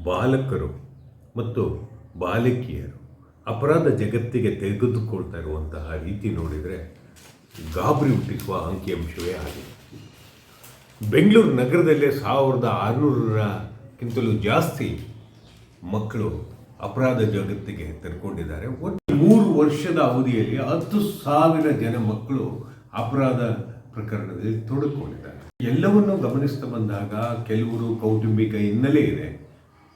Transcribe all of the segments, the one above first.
ಬಾಲಕರು ಮತ್ತು ಬಾಲಕಿಯರು ಅಪರಾಧ ಜಗತ್ತಿಗೆ ತೆಗೆದುಕೊಳ್ತಾ ಇರುವಂತಹ ರೀತಿ ನೋಡಿದರೆ ಗಾಬರಿ ಹುಟ್ಟಿಸುವ ಅಂಕಿಅಂಶವೇ ಆಗಿದೆ. ಬೆಂಗಳೂರು ನಗರದಲ್ಲೇ 1600ಕ್ಕಿಂತಲೂ ಜಾಸ್ತಿ ಮಕ್ಕಳು ಅಪರಾಧ ಜಗತ್ತಿಗೆ ತೆರೆದುಕೊಂಡಿದ್ದಾರೆ. ಒಟ್ಟು 3 ವರ್ಷದ ಅವಧಿಯಲ್ಲಿ 10,000 ಜನ ಮಕ್ಕಳು ಅಪರಾಧ ಪ್ರಕರಣದಲ್ಲಿ ತೊಡಗಿಕೊಂಡಿದ್ದಾರೆ. ಎಲ್ಲವನ್ನೂ ಗಮನಿಸ್ತಾ ಬಂದಾಗ ಕೆಲವರು ಕೌಟುಂಬಿಕ ಹಿನ್ನೆಲೆ ಇದೆ.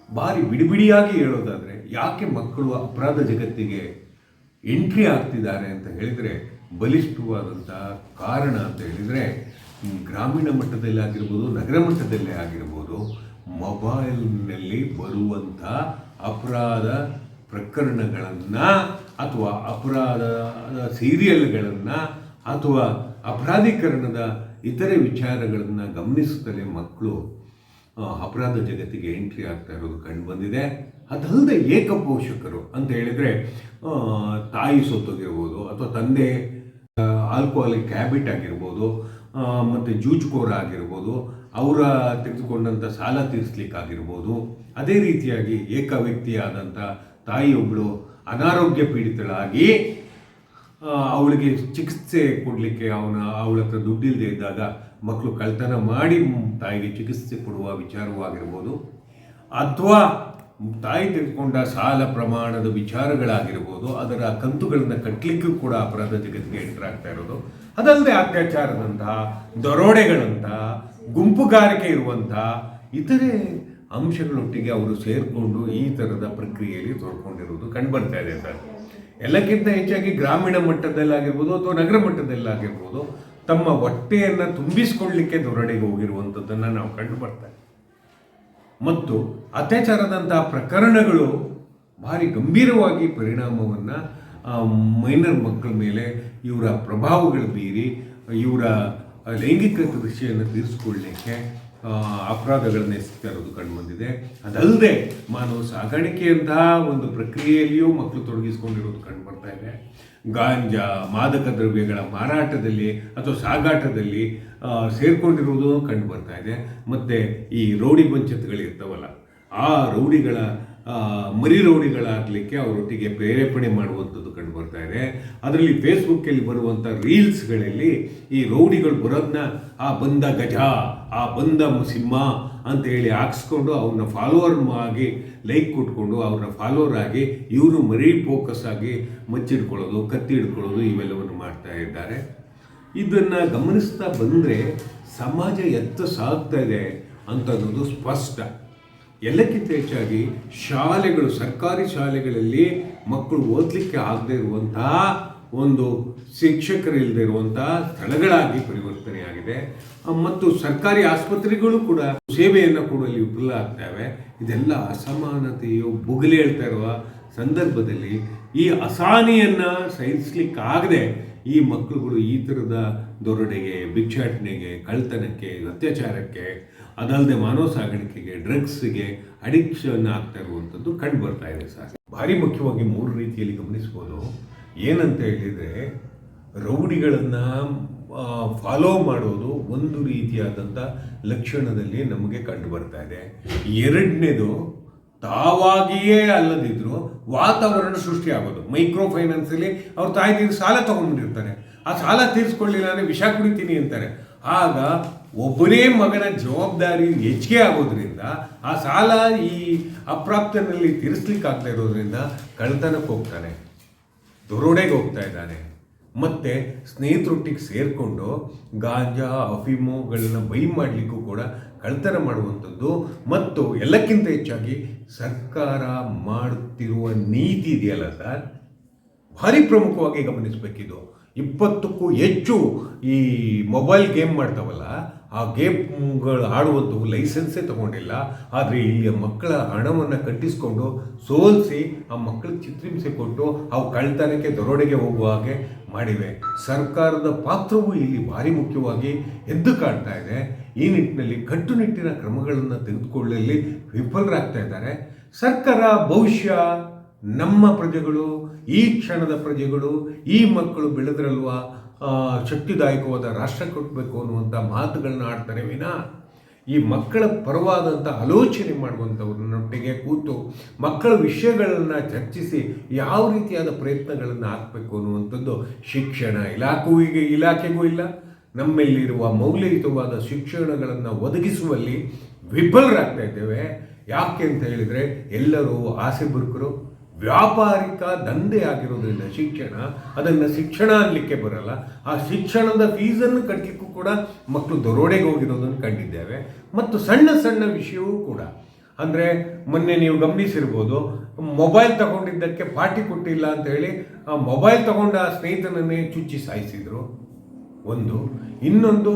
ಭಾರಿ ಬಿಡಿಬಿಡಿಯಾಗಿ ಹೇಳೋದಾದರೆ ಯಾಕೆ ಮಕ್ಕಳು ಅಪರಾಧ ಜಗತ್ತಿಗೆ ಎಂಟ್ರಿ ಆಗ್ತಿದ್ದಾರೆ ಅಂತ ಹೇಳಿದರೆ ಬಲಿಷ್ಠವಾದಂಥ ಕಾರಣ ಅಂತ ಹೇಳಿದರೆ ಗ್ರಾಮೀಣ ಮಟ್ಟದಲ್ಲಿ ಆಗಿರ್ಬೋದು, ನಗರ ಮಟ್ಟದಲ್ಲೇ ಆಗಿರ್ಬೋದು, ಮೊಬೈಲ್ನಲ್ಲಿ ಬರುವಂಥ ಅಪರಾಧ ಪ್ರಕರಣಗಳನ್ನು ಅಥವಾ ಅಪರಾಧ ಸೀರಿಯಲ್ಗಳನ್ನು ಅಥವಾ ಅಪರಾಧೀಕರಣದ ಇತರೆ ವಿಚಾರಗಳನ್ನು ಗಮನಿಸುತ್ತಲೇ ಮಕ್ಕಳು ಅಪರಾಧ ಜಗತ್ತಿಗೆ ಎಂಟ್ರಿ ಆಗ್ತಾ ಇರೋದು ಕಂಡು ಬಂದಿದೆ. ಅದಲ್ಲದೆ ಏಕಪೋಷಕರು ಅಂತ ಹೇಳಿದರೆ ತಾಯಿ ಸೊತ್ತೋಗಿರ್ಬೋದು ಅಥವಾ ತಂದೆ ಆಲ್ಕೋಹಾಲಿಕ್ ಹ್ಯಾಬಿಟ್ ಆಗಿರ್ಬೋದು ಮತ್ತು ಜೂಜುಕೋರ ಆಗಿರ್ಬೋದು, ಅವರ ತೆಗೆದುಕೊಂಡಂಥ ಸಾಲ ತೀರಿಸ್ಲಿಕ್ಕಾಗಿರ್ಬೋದು. ಅದೇ ರೀತಿಯಾಗಿ ಏಕ ವ್ಯಕ್ತಿಯಾದಂಥ ತಾಯಿಯೊಬ್ಬಳು ಅನಾರೋಗ್ಯ ಪೀಡಿತಳಾಗಿ ಅವಳಿಗೆ ಚಿಕಿತ್ಸೆ ಕೊಡಲಿಕ್ಕೆ ಅವಳ ಹತ್ರ ದುಡ್ಡಿಲ್ಲದೆ ಇದ್ದಾಗ ಮಕ್ಕಳು ಕಳ್ತನ ಮಾಡಿ ತಾಯಿಗೆ ಚಿಕಿತ್ಸೆ ಕೊಡುವ ವಿಚಾರವಾಗಿರ್ಬೋದು, ಅಥವಾ ತಾಯಿ ತೆಗೆದುಕೊಂಡ ಸಾಲ ಪ್ರಮಾಣದ ವಿಚಾರಗಳಾಗಿರ್ಬೋದು, ಅದರ ಕಂತುಗಳನ್ನು ಕಟ್ಟಲಿಕ್ಕೂ ಕೂಡ ಅಪರಾಧ ಜಗತ್ತಿಗೆ ಎಂಟರ್ ಆಗ್ತಾ ಇರೋದು. ಅದಲ್ಲದೆ ಅತ್ಯಾಚಾರದಂತಹ, ದರೋಡೆಗಳಂತಹ, ಗುಂಪುಗಾರಿಕೆ ಇರುವಂತಹ ಇತರೆ ಅಂಶಗಳೊಟ್ಟಿಗೆ ಅವರು ಸೇರಿಕೊಂಡು ಈ ಥರದ ಪ್ರಕ್ರಿಯೆಯಲ್ಲಿ ತೊಡ್ಕೊಂಡಿರೋದು ಕಂಡುಬರ್ತಾ ಇದೆ ಸರ್. ಎಲ್ಲಕ್ಕಿಂತ ಹೆಚ್ಚಾಗಿ ಗ್ರಾಮೀಣ ಮಟ್ಟದಲ್ಲಾಗಿರ್ಬೋದು ಅಥವಾ ನಗರ ಮಟ್ಟದಲ್ಲಾಗಿರ್ಬೋದು ತಮ್ಮ ಹೊಟ್ಟೆಯನ್ನು ತುಂಬಿಸಿಕೊಳ್ಳಲಿಕ್ಕೆ ದೊರಡೆಗೆ ಹೋಗಿರುವಂಥದ್ದನ್ನು ನಾವು ಕಂಡು ಬರ್ತಾ ಇದ್ದೀವಿ. ಮತ್ತು ಅತ್ಯಾಚಾರದಂತಹ ಪ್ರಕರಣಗಳು ಭಾರಿ ಗಂಭೀರವಾಗಿ ಪರಿಣಾಮವನ್ನು ಮೈನರ್ ಮಕ್ಕಳ ಮೇಲೆ ಇವರ ಪ್ರಭಾವಗಳು ಬೀರಿ ಇವರ ಲೈಂಗಿಕ ದೃಷ್ಟಿಯನ್ನು ತೀರಿಸಿಕೊಳ್ಳಲಿಕ್ಕೆ ಅಪರಾಧಗಳನ್ನ ಎಸಗ್ತಾ ಇರೋದು ಕಂಡುಬಂದಿದೆ. ಅದಲ್ಲದೆ ಮಾನವ ಸಾಗಾಣಿಕೆಯಂತಹ ಒಂದು ಪ್ರಕ್ರಿಯೆಯಲ್ಲಿಯೂ ಮಕ್ಕಳು ತೊಡಗಿಸಿಕೊಂಡಿರೋದು ಕಂಡುಬರ್ತಾ ಇದೆ. ಗಾಂಜಾ, ಮಾದಕ ದ್ರವ್ಯಗಳ ಮಾರಾಟದಲ್ಲಿ ಅಥವಾ ಸಾಗಾಟದಲ್ಲಿ ಸೇರಿಕೊಂಡಿರುವುದು ಕಂಡು ಬರ್ತಾ ಇದೆ. ಮತ್ತು ಈ ರೌಡಿ ಪಂಚಾಯತ್ಗಳಿರ್ತಾವಲ್ಲ, ಆ ರೌಡಿಗಳ ಮರಿ ರೌಡಿಗಳಾಗಲಿಕ್ಕೆ ಅವರೊಟ್ಟಿಗೆ ಪ್ರೇರೇಪಣೆ ಮಾಡುವಂಥದ್ದು ಕಂಡು ಬರ್ತಾ ಇದೆ. ಅದರಲ್ಲಿ ಫೇಸ್ಬುಕ್ಕಲ್ಲಿ ಬರುವಂಥ ರೀಲ್ಸ್ಗಳಲ್ಲಿ ಈ ರೌಡಿಗಳು ಬರೋದನ್ನ ಆ ಬಂದ ಗಜ, ಆ ಬಂದ ಸಿಂಹ ಅಂತ ಹೇಳಿ ಹಾಕ್ಸ್ಕೊಂಡು ಅವ್ರನ್ನ ಫಾಲೋವರ್ ಆಗಿ ಲೈಕ್ ಕೊಟ್ಕೊಂಡು ಅವ್ರನ್ನ ಫಾಲೋವರ್ ಆಗಿ ಇವರು ಮರಿ ಫೋಕಸ್ ಆಗಿ ಮಚ್ಚಿಡ್ಕೊಳ್ಳೋದು, ಕತ್ತಿ ಹಿಡ್ಕೊಳ್ಳೋದು ಇವೆಲ್ಲವನ್ನು ಮಾಡ್ತಾ ಇದ್ದಾರೆ. ಇದನ್ನು ಗಮನಿಸ್ತಾ ಬಂದರೆ ಸಮಾಜ ಎತ್ತ ಸಾಗ್ತಾ ಇದೆ ಅಂತನ್ನೋದು ಸ್ಪಷ್ಟ. ಎಲ್ಲಕ್ಕಿಂತ ಹೆಚ್ಚಾಗಿ ಶಾಲೆಗಳು, ಸರ್ಕಾರಿ ಶಾಲೆಗಳಲ್ಲಿ ಮಕ್ಕಳು ಓದಲಿಕ್ಕೆ ಆಗದೆ ಇರುವಂತಹ ಒಂದು ಶಿಕ್ಷಕರಿಲ್ಲದೆ ಇರುವಂತಹ ಸ್ಥಳಗಳಾಗಿ ಪರಿವರ್ತನೆಯಾಗಿದೆ. ಮತ್ತು ಸರ್ಕಾರಿ ಆಸ್ಪತ್ರೆಗಳು ಕೂಡ ಸೇವೆಯನ್ನು ಕೊಡುವಲ್ಲಿ ವಿಫಲ ಆಗ್ತವೆ. ಇದೆಲ್ಲ ಅಸಮಾನತೆಯು ಬುಗಲಿ ಹೇಳ್ತಾ ಇರುವ ಸಂದರ್ಭದಲ್ಲಿ ಈ ಅಸಹನೆಯನ್ನು ಸಹಿಸಲಿಕ್ಕಾಗದೆ ಈ ಮಕ್ಕಳುಗಳು ಈ ಥರದ ದೊರಡೆಗೆ, ಭಿಕ್ಷಾಟನೆಗೆ, ಕಳ್ತನಕ್ಕೆ, ಅತ್ಯಾಚಾರಕ್ಕೆ, ಅದಲ್ಲದೆ ಮಾನವ ಸಾಗಾಣಿಕೆಗೆ, ಡ್ರಗ್ಸ್ಗೆ ಅಡಿಕ್ಷನ್ ಆಗ್ತಾ ಇರುವಂಥದ್ದು ಕಂಡು ಬರ್ತಾ ಇದೆ ಸರ್. ಭಾರಿ ಮುಖ್ಯವಾಗಿ 3 ರೀತಿಯಲ್ಲಿ ಗಮನಿಸ್ಬೋದು. ಏನಂತ ಹೇಳಿದರೆ, ರೌಡಿಗಳನ್ನು ಫಾಲೋ ಮಾಡೋದು ಒಂದು ರೀತಿಯಾದಂಥ ಲಕ್ಷಣದಲ್ಲಿ ನಮಗೆ ಕಂಡು ಬರ್ತಾ ಇದೆ. ಎರಡನೇದು, ತಾವಾಗಿಯೇ ಅಲ್ಲದಿದ್ದರೂ ವಾತಾವರಣ ಸೃಷ್ಟಿ ಆಗೋದು. ಮೈಕ್ರೋ ಫೈನಾನ್ಸಲ್ಲಿ ಅವ್ರ ತಾಯಿ ಸಾಲ ತೊಗೊಂಡ್ಬಿಟ್ಟಿರ್ತಾರೆ. ಆ ಸಾಲ ತೀರಿಸ್ಕೊಳ್ಳಿಲ್ಲ ಅಂದರೆ ವಿಷ ಕುಡಿತೀನಿ ಅಂತಾರೆ. ಆಗ ಒಬ್ಬನೇ ಮಗನ ಜವಾಬ್ದಾರಿ ಹೆಚ್ಚಿಗೆ ಆಗೋದ್ರಿಂದ ಆ ಸಾಲ ಈ ಅಪ್ರಾಪ್ತನಲ್ಲಿ ತೀರಿಸ್ಲಿಕ್ಕಾಗ್ತಾ ಇರೋದ್ರಿಂದ ಕಳ್ತನಕ್ಕೆ ಹೋಗ್ತಾನೆ, ದೊರೋಡೆಗೆ ಹೋಗ್ತಾ ಇದ್ದಾನೆ. ಮತ್ತು ಸ್ನೇಹಿತರೊಟ್ಟಿಗೆ ಸೇರಿಕೊಂಡು ಗಾಂಜಾ, ಅಫೀಮುಗಳನ್ನ ಬೈ ಮಾಡಲಿಕ್ಕೂ ಕೂಡ ಕಳ್ತನ ಮಾಡುವಂಥದ್ದು. ಮತ್ತು ಎಲ್ಲಕ್ಕಿಂತ ಹೆಚ್ಚಾಗಿ ಸರ್ಕಾರ ಮಾಡುತ್ತಿರುವ ನೀತಿ ಇದೆಯಲ್ಲ ಸರ್, ಭಾರಿ ಪ್ರಮುಖವಾಗಿ ಗಮನಿಸಬೇಕಿದು. 20ಕ್ಕೂ ಹೆಚ್ಚು ಈ ಮೊಬೈಲ್ ಗೇಮ್ ಮಾಡ್ತಾವಲ್ಲ, ಆ ಗೇಮ್ಗಳು ಆಡುವಂಥವು ಲೈಸೆನ್ಸೇ ತಗೊಂಡಿಲ್ಲ. ಆದರೆ ಇಲ್ಲಿಯ ಮಕ್ಕಳ ಹಣವನ್ನು ಕಟ್ಟಿಸ್ಕೊಂಡು ಸೋಲಿಸಿ ಆ ಮಕ್ಕಳಿಗೆ ಚಿತ್ರಹಿಂಸೆ ಕೊಟ್ಟು ಅವು ಕಳ್ತನಕ್ಕೆ, ದರೋಡೆಗೆ ಹೋಗುವ ಹಾಗೆ ಮಾಡಿವೆ. ಸರ್ಕಾರದ ಪಾತ್ರವೂ ಇಲ್ಲಿ ಭಾರಿ ಮುಖ್ಯವಾಗಿ ಎದ್ದು ಕಾಣ್ತಾ ಇದೆ. ಈ ನಿಟ್ಟಿನಲ್ಲಿ ಕಟ್ಟುನಿಟ್ಟಿನ ಕ್ರಮಗಳನ್ನು ತೆಗೆದುಕೊಳ್ಳಲಿ ವಿಫಲರಾಗ್ತಾ ಇದ್ದಾರೆ. ಸರ್ಕಾರ ಬಹುಶಃ ನಮ್ಮ ಪ್ರಜೆಗಳು, ಈ ಕ್ಷಣದ ಪ್ರಜೆಗಳು, ಈ ಮಕ್ಕಳು ಬೆಳೆದ್ರಲ್ವ ಶಕ್ತಿದಾಯಕವಾದ ರಾಷ್ಟ್ರ ಕೊಡಬೇಕು ಅನ್ನುವಂಥ ಮಾತುಗಳನ್ನ ಆಡ್ತಾರೆ ವಿನಾ ಈ ಮಕ್ಕಳ ಪರವಾದಂಥ ಆಲೋಚನೆ ಮಾಡುವಂಥವ್ರನ್ನೊಟ್ಟಿಗೆ ಕೂತು ಮಕ್ಕಳ ವಿಷಯಗಳನ್ನು ಚರ್ಚಿಸಿ ಯಾವ ರೀತಿಯಾದ ಪ್ರಯತ್ನಗಳನ್ನು ಹಾಕಬೇಕು ಅನ್ನುವಂಥದ್ದು ಶಿಕ್ಷಣ ಇಲಾಖೆಗೂ ಇಲ್ಲ. ನಮ್ಮಲ್ಲಿರುವ ಮೌಲ್ಯಯುತವಾದ ಶಿಕ್ಷಣಗಳನ್ನು ಒದಗಿಸುವಲ್ಲಿ ವಿಫಲರಾಗ್ತಾ ಇದ್ದೇವೆ. ಯಾಕೆ ಅಂತ ಹೇಳಿದರೆ ಎಲ್ಲರೂ ಆಸೆ ಬುರುಕರು, ವ್ಯಾಪಾರಿಕ ದಂಧೆ ಆಗಿರೋದ್ರಿಂದ ಅದನ್ನು ಶಿಕ್ಷಣ ಅನ್ನಲಿಕ್ಕೆ ಬರಲ್ಲ. ಆ ಶಿಕ್ಷಣದ ಫೀಸನ್ನು ಕಟ್ಟಲಿಕ್ಕೂ ಕೂಡ ಮಕ್ಕಳು ದರೋಡೆಗೆ ಹೋಗಿರೋದನ್ನು ಕಂಡಿದ್ದೇವೆ. ಮತ್ತು ಸಣ್ಣ ಸಣ್ಣ ವಿಷಯವೂ ಕೂಡ, ಅಂದರೆ ಮೊನ್ನೆ ನೀವು ಗಮನಿಸಿರ್ಬೋದು, ಮೊಬೈಲ್ ತಗೊಂಡಿದ್ದಕ್ಕೆ ಪಾರ್ಟಿ ಕೊಟ್ಟಿಲ್ಲ ಅಂತ ಹೇಳಿ ಆ ಮೊಬೈಲ್ ತಗೊಂಡ ಸ್ನೇಹಿತನನ್ನೇ ಚುಚ್ಚಿ ಸಾಯಿಸಿದರು. ಇನ್ನೊಂದು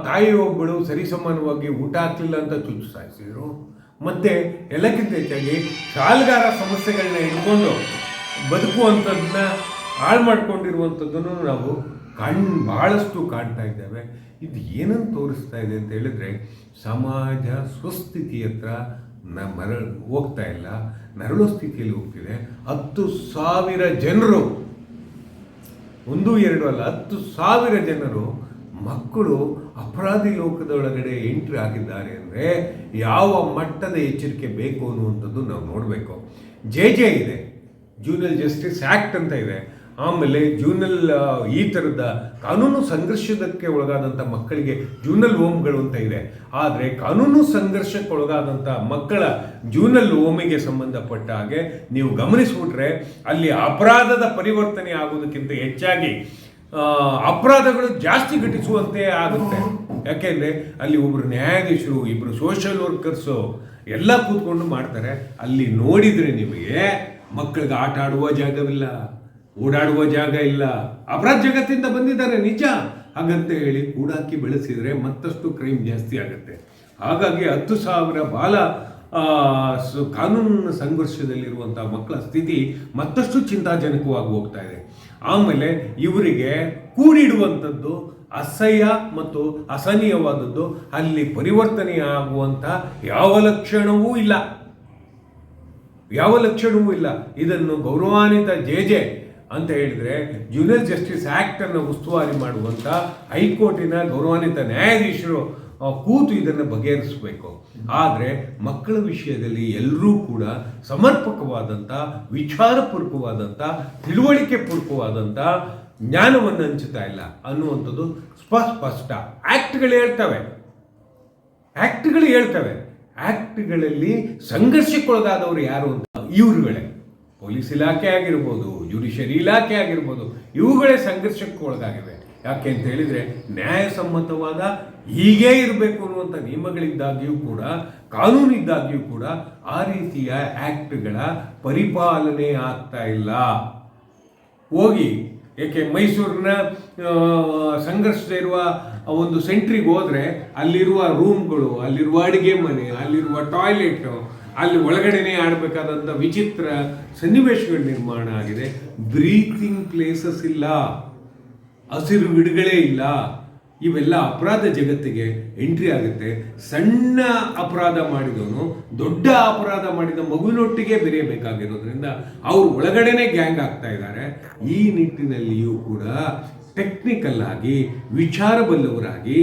ತಾಯಿ ಒಬ್ಬಳು ಸರಿಸಮಾನವಾಗಿ ಊಟ ಹಾಕಲಿಲ್ಲ ಅಂತ ಚುಚ್ಚಿ ಸಾಯಿಸಿದರು. ಮತ್ತು ಎಲ್ಲಕ್ಕಿಂತ ಹೆಚ್ಚಾಗಿ ಸಾಲಗಾರ ಸಮಸ್ಯೆಗಳನ್ನ ಇಟ್ಕೊಂಡು ಬದುಕುವಂಥದ್ದನ್ನ ಹಾಳು ಮಾಡ್ಕೊಂಡಿರುವಂಥದ್ದನ್ನು ನಾವು ಭಾಳಷ್ಟು ಕಾಣ್ತಾ ಇದ್ದೇವೆ. ಇದು ಏನನ್ನು ತೋರಿಸ್ತಾ ಇದೆ ಅಂತ ಹೇಳಿದ್ರೆ, ಸಮಾಜ ಸ್ವಸ್ಥಿತಿ ಹತ್ರ ಹೋಗ್ತಾ ಇಲ್ಲ, ನರಳೋ ಸ್ಥಿತಿಯಲ್ಲಿ ಹೋಗ್ತಿದೆ. 10,000 ಜನರು, 1-2 ಅಲ್ಲ, 10,000 ಜನರು ಮಕ್ಕಳು ಅಪರಾಧಿ ಲೋಕದೊಳಗಡೆ ಎಂಟ್ರಿ ಆಗಿದ್ದಾರೆ ಅಂದರೆ ಯಾವ ಮಟ್ಟದ ಎಚ್ಚರಿಕೆ ಬೇಕು ಅನ್ನುವಂಥದ್ದು ನಾವು ನೋಡಬೇಕು. JJ ಇದೆ, ಜೂನಿಯರ್ ಜಸ್ಟಿಸ್ ಆ್ಯಕ್ಟ್ ಅಂತ ಇದೆ. ಆಮೇಲೆ ಈ ಥರದ ಕಾನೂನು ಸಂಘರ್ಷಕ್ಕೆ ಒಳಗಾದಂಥ ಮಕ್ಕಳಿಗೆ ಜೂನಲ್ ಹೋಮ್ಗಳು ಅಂತ ಇದೆ. ಆದರೆ ಕಾನೂನು ಸಂಘರ್ಷಕ್ಕೆ ಒಳಗಾದಂಥ ಮಕ್ಕಳ ಜೂನಲ್ ಹೋಮಿಗೆ ಸಂಬಂಧಪಟ್ಟ ಹಾಗೆ ನೀವು ಗಮನಿಸ್ಬಿಟ್ರೆ ಅಲ್ಲಿ ಅಪರಾಧದ ಪರಿವರ್ತನೆ ಆಗೋದಕ್ಕಿಂತ ಹೆಚ್ಚಾಗಿ ಅಪರಾಧಗಳು ಜಾಸ್ತಿ ಘಟಿಸುವಂತೆ ಆಗುತ್ತೆ. ಯಾಕೆಂದರೆ ಅಲ್ಲಿ ಒಬ್ಬರು ನ್ಯಾಯಾಧೀಶರು, ಇಬ್ಬರು ಸೋಷಿಯಲ್ ವರ್ಕರ್ಸು ಎಲ್ಲ ಕೂತ್ಕೊಂಡು ಮಾಡ್ತಾರೆ. ಅಲ್ಲಿ ನೋಡಿದರೆ ನಿಮಗೆ ಮಕ್ಕಳಿಗೆ ಆಟ ಆಡುವ ಜಾಗವಿಲ್ಲ, ಓಡಾಡುವ ಜಾಗ ಇಲ್ಲ. ಅಪರಾಧ ಜಗತ್ತಿಂದ ಬಂದಿದ್ದಾರೆ ನಿಜ, ಹಾಗಂತ ಹೇಳಿ ಕೂಡಾಕಿ ಬೆಳೆಸಿದರೆ ಮತ್ತಷ್ಟು ಕ್ರೈಮ್ ಜಾಸ್ತಿ ಆಗುತ್ತೆ. ಹಾಗಾಗಿ 10,000 ಕಾನೂನಿನ ಸಂಘರ್ಷದಲ್ಲಿರುವಂಥ ಮಕ್ಕಳ ಸ್ಥಿತಿ ಮತ್ತಷ್ಟು ಚಿಂತಾಜನಕವಾಗಿ ಹೋಗ್ತಾ ಇದೆ. ಆಮೇಲೆ ಇವರಿಗೆ ಕೂಡಿಡುವಂಥದ್ದು ಅಸಹ್ಯ ಮತ್ತು ಅಸಹನೀಯವಾದದ್ದು, ಅಲ್ಲಿ ಪರಿವರ್ತನೆ ಆಗುವಂಥ ಯಾವ ಲಕ್ಷಣವೂ ಇಲ್ಲ. ಇದನ್ನು ಗೌರವಾನ್ವಿತ JJ ಅಂತ ಹೇಳಿದರೆ ಜೂನಿಯರ್ ಜಸ್ಟಿಸ್ ಆ್ಯಕ್ಟನ್ನು ಉಸ್ತುವಾರಿ ಮಾಡುವಂಥ ಹೈಕೋರ್ಟಿನ ಗೌರವಾನ್ವಿತ ನ್ಯಾಯಾಧೀಶರು ಕೂತು ಇದನ್ನು ಬಗೆಹರಿಸಬೇಕು. ಆದರೆ ಮಕ್ಕಳ ವಿಷಯದಲ್ಲಿ ಎಲ್ಲರೂ ಕೂಡ ಸಮರ್ಪಕವಾದಂಥ, ವಿಚಾರಪೂರ್ವಕವಾದಂಥ, ತಿಳುವಳಿಕೆ ಪೂರ್ವಕವಾದಂಥ ಜ್ಞಾನವನ್ನು ಹಂಚುತ್ತಾ ಇಲ್ಲ ಅನ್ನುವಂಥದ್ದು ಸ್ಪಷ್ಟ. ಆ್ಯಕ್ಟ್ಗಳು ಹೇಳ್ತವೆ. ಆ್ಯಕ್ಟ್ಗಳಲ್ಲಿ ಸಂಘರ್ಷಕ್ಕೊಳಗಾದವರು ಯಾರು ಅಂತ ಇವ್ರುಗಳೇ, ಪೊಲೀಸ್ ಇಲಾಖೆ ಆಗಿರ್ಬೋದು, ಜುಡಿಷರಿ ಇಲಾಖೆ ಆಗಿರ್ಬೋದು, ಇವುಗಳೇ ಸಂಘರ್ಷಕ್ಕೆ ಒಳಗಾಗಿವೆ. ಯಾಕೆ ಅಂತ ಹೇಳಿದರೆ ನ್ಯಾಯಸಮ್ಮತವಾದ ಹೀಗೇ ಇರಬೇಕು ಅನ್ನುವಂಥ ನಿಯಮಗಳಿದ್ದಾಗಿಯೂ ಕೂಡ, ಕಾನೂನಿದ್ದಾಗಿಯೂ ಕೂಡ ಆ ರೀತಿಯ ಆ್ಯಕ್ಟ್ಗಳ ಪರಿಪಾಲನೆ ಆಗ್ತಾ ಇಲ್ಲ. ಏಕೆ ಮೈಸೂರಿನ ಸಂಘರ್ಷದಲ್ಲಿರುವ ಒಂದು ಸೆಂಟ್ರಿಗೆ ಹೋದರೆ ಅಲ್ಲಿರುವ ರೂಮ್ಗಳು, ಅಲ್ಲಿರುವ ಅಡುಗೆ ಮನೆ, ಅಲ್ಲಿರುವ ಟಾಯ್ಲೆಟು, ಅಲ್ಲಿ ಒಳಗಡೆನೇ ಆಡಬೇಕಾದಂಥ ವಿಚಿತ್ರ ಸನ್ನಿವೇಶಗಳ ನಿರ್ಮಾಣ ಆಗಿದೆ. ಬ್ರೀತಿಂಗ್ ಪ್ಲೇಸಸ್ ಇಲ್ಲ, ಹಸಿರು ಗಿಡಗಳೇ ಇಲ್ಲ. ಇವೆಲ್ಲ ಅಪರಾಧ ಜಗತ್ತಿಗೆ ಎಂಟ್ರಿ ಆಗುತ್ತೆ. ಸಣ್ಣ ಅಪರಾಧ ಮಾಡಿದವನು ದೊಡ್ಡ ಅಪರಾಧ ಮಾಡಿದ ಮಗುವಿನೊಟ್ಟಿಗೆ ಬೆರೆಯಬೇಕಾಗಿರೋದ್ರಿಂದ ಅವರು ಒಳಗಡೆನೆ ಗ್ಯಾಂಗ್ ಆಗ್ತಾ ಇದ್ದಾರೆ. ಈ ನಿಟ್ಟಿನಲ್ಲಿಯೂ ಕೂಡ ಟೆಕ್ನಿಕಲ್ ಆಗಿ, ವಿಚಾರಬಲ್ಲವರಾಗಿ,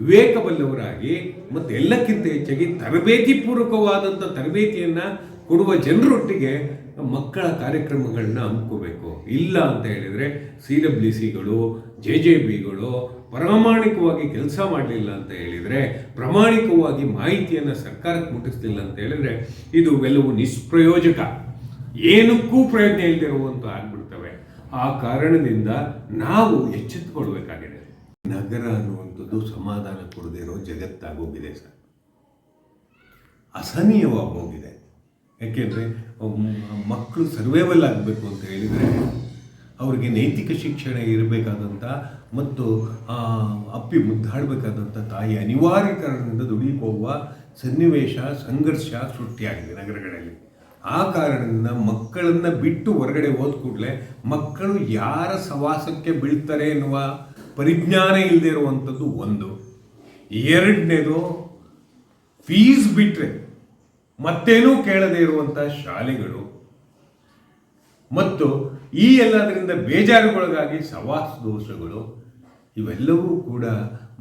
ವಿವೇಕಬಲ್ಲವರಾಗಿ ಮತ್ತು ಎಲ್ಲಕ್ಕಿಂತ ಹೆಚ್ಚಾಗಿ ತರಬೇತಿ ಪೂರ್ವಕವಾದಂಥ ತರಬೇತಿಯನ್ನು ಕೊಡುವ ಜನರೊಟ್ಟಿಗೆ ಮಕ್ಕಳ ಕಾರ್ಯಕ್ರಮಗಳನ್ನ ಹಮ್ಮಿಕೋಬೇಕು. ಇಲ್ಲ ಅಂತ ಹೇಳಿದರೆ CWCಗಳು, JJBಗಳು ಪ್ರಾಮಾಣಿಕವಾಗಿ ಕೆಲಸ ಮಾಡಲಿಲ್ಲ ಅಂತ ಹೇಳಿದರೆ, ಪ್ರಾಮಾಣಿಕವಾಗಿ ಮಾಹಿತಿಯನ್ನು ಸರ್ಕಾರಕ್ಕೆ ಮುಟ್ಟಿಸ್ಲಿಲ್ಲ ಅಂತ ಹೇಳಿದರೆ ಇದು ಎಲ್ಲವೂ ನಿಷ್ಪ್ರಯೋಜಕ, ಏನಕ್ಕೂ ಪ್ರಯೋಜನ ಇಲ್ಲದಿರುವಂಥ ಆಗ್ಬಿಡ್ತವೆ. ಆ ಕಾರಣದಿಂದ ನಾವು ಎಚ್ಚೆತ್ತುಕೊಳ್ಬೇಕಾಗಿದೆ. ನಗರ ಅನ್ನುವಂಥದ್ದು ಸಮಾಧಾನ ಕೊಡದೇ ಇರೋ ಜಗತ್ತಾಗೋಗಿದೆ ಸರ್, ಅಸಹನೀಯವಾಗಿ ಹೋಗಿದೆ. ಯಾಕೆಂದರೆ ಮಕ್ಕಳು ಸರ್ವೈವಲ್ ಆಗಬೇಕು ಅಂತ ಹೇಳಿದರೆ ಅವರಿಗೆ ನೈತಿಕ ಶಿಕ್ಷಣ ಇರಬೇಕಾದಂಥ ಮತ್ತು ಅಪ್ಪಿ ಮುದ್ದಾಡಬೇಕಾದಂಥ ತಾಯಿ ಅನಿವಾರ್ಯ ಕಾರಣದಿಂದ ದುಡಿಯಕ್ಕೆ ಹೋಗುವ ಸನ್ನಿವೇಶ, ಸಂಘರ್ಷ ಸೃಷ್ಟಿಯಾಗಿದೆ ನಗರಗಳಲ್ಲಿ. ಆ ಕಾರಣದಿಂದ ಮಕ್ಕಳನ್ನು ಬಿಟ್ಟು ಹೊರಗಡೆ ಹೋದ ಕೂಡಲೇ ಮಕ್ಕಳು ಯಾರ ಸವಾಸಕ್ಕೆ ಬೀಳ್ತಾರೆ ಎನ್ನುವ ಪರಿಜ್ಞಾನ ಇಲ್ಲದೆ ಇರುವಂಥದ್ದು ಒಂದು. ಎರಡನೇದು, ಫೀಸ್ ಬಿಟ್ಟರೆ ಮತ್ತೇನೂ ಕೇಳದೇ ಇರುವಂಥ ಶಾಲೆಗಳು ಮತ್ತು ಈ ಎಲ್ಲದರಿಂದ ಬೇಜಾರುಗೊಳಗಾಗಿ ಸವಾಸ ದೋಷಗಳು, ಇವೆಲ್ಲವೂ ಕೂಡ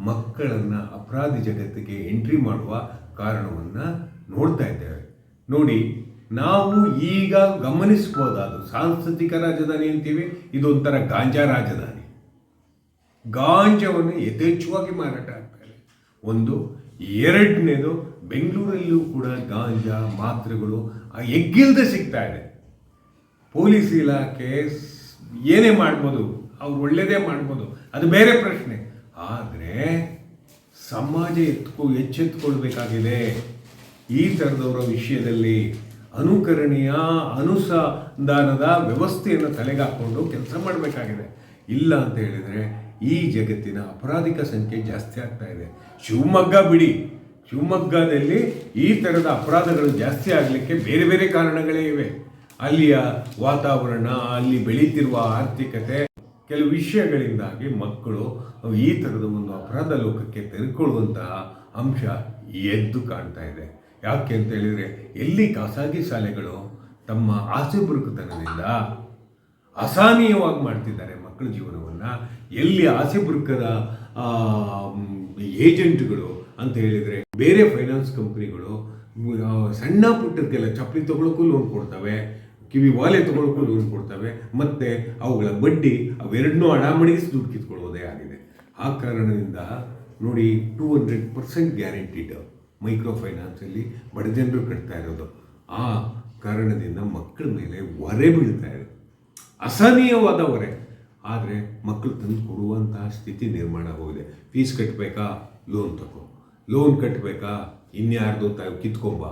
ಮಕ್ಕಳನ್ನು ಅಪರಾಧಿ ಜಗತ್ತಿಗೆ ಎಂಟ್ರಿ ಮಾಡುವ ಕಾರಣವನ್ನು ನೋಡ್ತಾ ಇದ್ದೇವೆ. ನೋಡಿ, ನಾವು ಈಗ ಗಮನಿಸ್ಬೋದಾದ ಸಾಂಸ್ಕೃತಿಕ ರಾಜಧಾನಿ ಅಂತೀವಿ, ಇದೊಂಥರ ಗಾಂಜಾ ರಾಜಧಾನಿ. ಗಾಂಜಾವನ್ನು ಯಥೇಚ್ಛವಾಗಿ ಮಾರಾಟ ಆಗ್ತಾರೆ. ಒಂದು. ಎರಡನೇದು, ಬೆಂಗಳೂರಲ್ಲೂ ಕೂಡ ಗಾಂಜಾ ಮಾತ್ರೆಗಳು ಎಗ್ಗಿಲ್ದೆ ಸಿಗ್ತಾ ಇದೆ. ಪೊಲೀಸ್ ಇಲಾಖೆ ಏನೇ ಮಾಡ್ಬೋದು, ಅವ್ರು ಒಳ್ಳೆಯದೇ ಮಾಡ್ಬೋದು, ಅದು ಬೇರೆ ಪ್ರಶ್ನೆ. ಆದರೆ ಸಮಾಜ ಎಚ್ಚೆತ್ತುಕೊಳ್ಬೇಕಾಗಿದೆ. ಈ ಥರದವರ ವಿಷಯದಲ್ಲಿ ಅನುಕರಣೀಯ ಅನುಸಂಧಾನದ ವ್ಯವಸ್ಥೆಯನ್ನು ತಲೆಗಾಕೊಂಡು ಕೆಲಸ ಮಾಡಬೇಕಾಗಿದೆ. ಇಲ್ಲ ಅಂತ ಹೇಳಿದರೆ ಈ ಜಗತ್ತಿನ ಅಪರಾಧಿಕ ಸಂಖ್ಯೆ ಜಾಸ್ತಿ ಆಗ್ತಾ ಇದೆ. ಶಿವಮೊಗ್ಗ ಬಿಡಿ, ಶಿವಮೊಗ್ಗದಲ್ಲಿ ಈ ಥರದ ಅಪರಾಧಗಳು ಜಾಸ್ತಿ ಆಗಲಿಕ್ಕೆ ಬೇರೆ ಬೇರೆ ಕಾರಣಗಳೇ ಇವೆ. ಅಲ್ಲಿಯ ವಾತಾವರಣ, ಅಲ್ಲಿ ಬೆಳೀತಿರುವ ಆರ್ಥಿಕತೆ, ಕೆಲವು ವಿಷಯಗಳಿಂದಾಗಿ ಮಕ್ಕಳು ಈ ಥರದ ಒಂದು ಅಪರಾಧ ಲೋಕಕ್ಕೆ ತೆರೆದುಕೊಳ್ಳುವಂತಹ ಅಂಶ ಎದ್ದು ಕಾಣ್ತಾ ಇದೆ. ಯಾಕೆ ಅಂತ ಹೇಳಿದರೆ, ಎಲ್ಲಿ ಖಾಸಗಿ ಶಾಲೆಗಳು ತಮ್ಮ ಆಸೆ ಬುರುಕುತನದಿಂದ ಅಸಹನೀಯವಾಗಿ ಮಾಡ್ತಿದ್ದಾರೆ ಮಕ್ಕಳ ಜೀವನವನ್ನು, ಎಲ್ಲಿ ಆಸೆ ಬುರುಕದ ಏಜೆಂಟ್ಗಳು ಅಂತ ಹೇಳಿದರೆ ಬೇರೆ ಫೈನಾನ್ಸ್ ಕಂಪ್ನಿಗಳು ಸಣ್ಣ ಪುಟ್ಟಕ್ಕೆಲ್ಲ ಚಪ್ಪಲಿ ತೊಗೊಳಕ್ಕೂ ಲೋನ್ ಕೊಡ್ತವೆ, ಕಿವಿ ವಾಲೆ ತೊಗೊಳಕ್ಕೂ ಲೋನ್ ಕೊಡ್ತವೆ, ಮತ್ತು ಅವುಗಳ ಬಡ್ಡಿ ಅವೆರಡನ್ನೂ ಅಡಾಮಡಿಸಿ ದುಡ್ಡು ಕಿತ್ಕೊಳ್ಳೋದೇ ಆಗಿದೆ. ಆ ಕಾರಣದಿಂದ ನೋಡಿ, 200% ಗ್ಯಾರಂಟಿಡ್ ಮೈಕ್ರೋ ಫೈನಾನ್ಸಲ್ಲಿ ಬಡ ಜನರು ಕಟ್ತಾ ಇರೋದು. ಆ ಕಾರಣದಿಂದ ಮಕ್ಕಳ ಮೇಲೆ ಹೊರೆ ಬೀಳ್ತಾ ಇದೆ, ಅಸಹನೀಯವಾದ ಹೊರೆ. ಆದರೆ ಮಕ್ಕಳು ತಂದು ಕೊಡುವಂತಹ ಸ್ಥಿತಿ ನಿರ್ಮಾಣ ಆಗೋಗಿದೆ. ಫೀಸ್ ಕಟ್ಟಬೇಕಾ, ಲೋನ್ ತಗೋ, ಲೋನ್ ಕಟ್ಟಬೇಕಾ, ಇನ್ಯಾರ್ದು ಕಿತ್ಕೊಂಬ,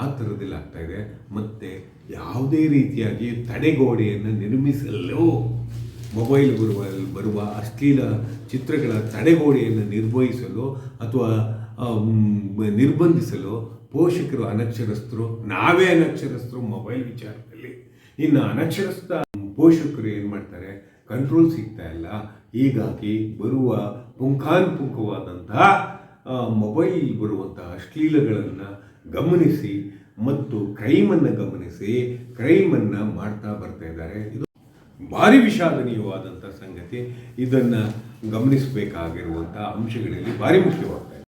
ಆ ಥರದಲ್ಲಿ ಆಗ್ತಾಯಿದೆ. ಮತ್ತು ಯಾವುದೇ ರೀತಿಯಾಗಿ ತಡೆಗೋಡೆಯನ್ನು ನಿರ್ಮಿಸಲು ಮೊಬೈಲ್ ಬರುವ ಅಶ್ಲೀಲ ಚಿತ್ರಗಳ ತಡೆಗೋಡೆಯನ್ನು ನಿರ್ವಹಿಸಲು ಅಥವಾ ನಿರ್ಬಂಧಿಸಲು ಪೋಷಕರು ಅನಕ್ಷರಸ್ಥರು, ನಾವೇ ಅನಕ್ಷರಸ್ಥರು ಮೊಬೈಲ್ ವಿಚಾರದಲ್ಲಿ. ಇನ್ನು ಅನಕ್ಷರಸ್ಥ ಪೋಷಕರು ಏನು ಮಾಡ್ತಾರೆ, ಕಂಟ್ರೋಲ್ ಸಿಗ್ತಾ ಇಲ್ಲ. ಹೀಗಾಗಿ ಬರುವ ಪುಂಖಾನುಪುಂಖವಾದಂತಹ ಮೊಬೈಲ್ ಬರುವಂತಹ ಅಶ್ಲೀಲಗಳನ್ನು ಗಮನಿಸಿ ಮತ್ತು ಕ್ರೈಮನ್ನು ಗಮನಿಸಿ ಕ್ರೈಮನ್ನು ಮಾಡ್ತಾ ಬರ್ತಾ ಇದ್ದಾರೆ. ಇದು ಭಾರಿ ವಿಷಾದನೀಯವಾದಂಥ ಸಂಗತಿ. ಇದನ್ನು ಗಮನಿಸಬೇಕಾಗಿರುವಂಥ ಅಂಶಗಳಲ್ಲಿ ಭಾರಿ ಮುಖ್ಯವಾಗ್ತದೆ.